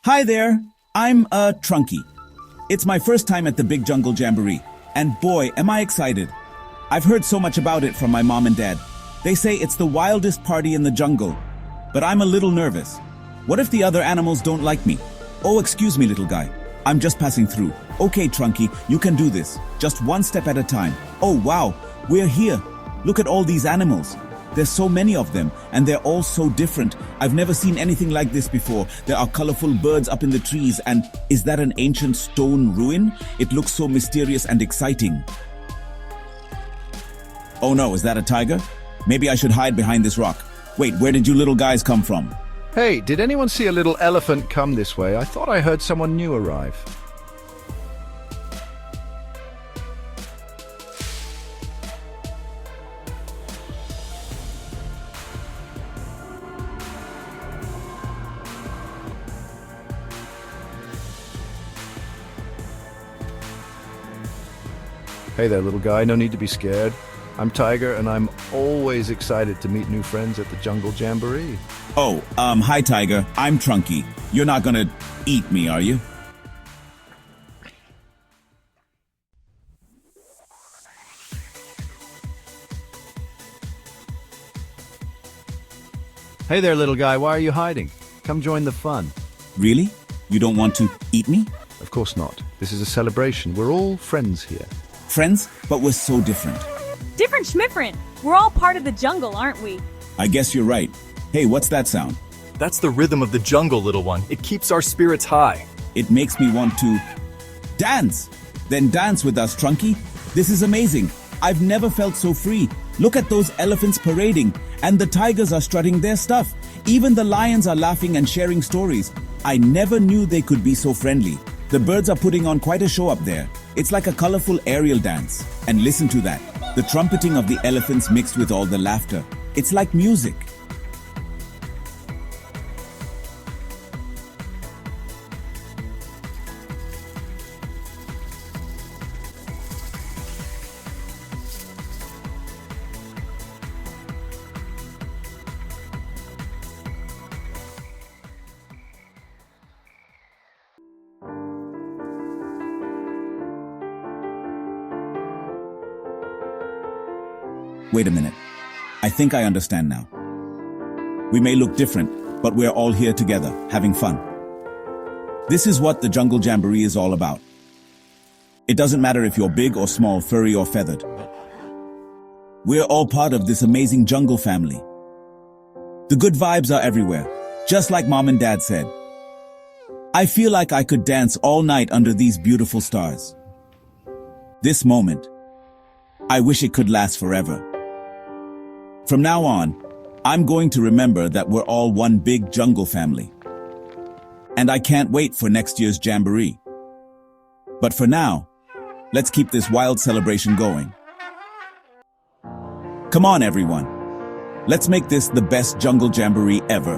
Hi there. I'm, Trunky. It's my first time at the big Jungle Jamboree, and boy, am I excited. I've heard so much about it from my mom and dad. They say it's the wildest party in the jungle, but I'm a little nervous. What if the other animals don't like me? Oh, excuse me, little guy. I'm just passing through. Okay, Trunky, you can do this. Just one step at a time. Oh, wow, we're here. Look at all these animals. There's so many of them, and they're all so different. I've never seen anything like this before. There are colorful birds up in the trees, and is that an ancient stone ruin? It looks so mysterious and exciting. Oh no, is that a tiger? Maybe I should hide behind this rock. Wait, where did you little guys come from? Hey, did anyone see a little elephant come this way? I thought I heard someone new arrive. Hey there, little guy, no need to be scared. I'm Tiger, and I'm always excited to meet new friends at the Jungle Jamboree. Oh, hi Tiger, I'm Trunky. You're not gonna eat me, are you? Hey there, little guy, why are you hiding? Come join the fun. Really? You don't want to eat me? Of course not. This is a celebration. We're all friends here. Friends, but we're so different. Different schmiffrent. We're all part of the jungle, aren't we? I guess you're right. Hey, what's that sound? That's the rhythm of the jungle, little one. It keeps our spirits high. It makes me want to dance. Then dance with us, Trunky. This is amazing. I've never felt so free. Look at those elephants parading, and the tigers are strutting their stuff. Even the lions are laughing and sharing stories. I never knew they could be so friendly. The birds are putting on quite a show up there. It's like a colorful aerial dance. And listen to that. The trumpeting of the elephants mixed with all the laughter. It's like music. Wait a minute. I think I understand now. We may look different, but we're all here together, having fun. This is what the Jungle Jamboree is all about. It doesn't matter if you're big or small, furry or feathered. We're all part of this amazing jungle family. The good vibes are everywhere, just like Mom and Dad said. I feel like I could dance all night under these beautiful stars. This moment, I wish it could last forever. From now on, I'm going to remember that we're all one big jungle family. And I can't wait for next year's Jamboree. But for now, let's keep this wild celebration going. Come on, everyone. Let's make this the best Jungle Jamboree ever.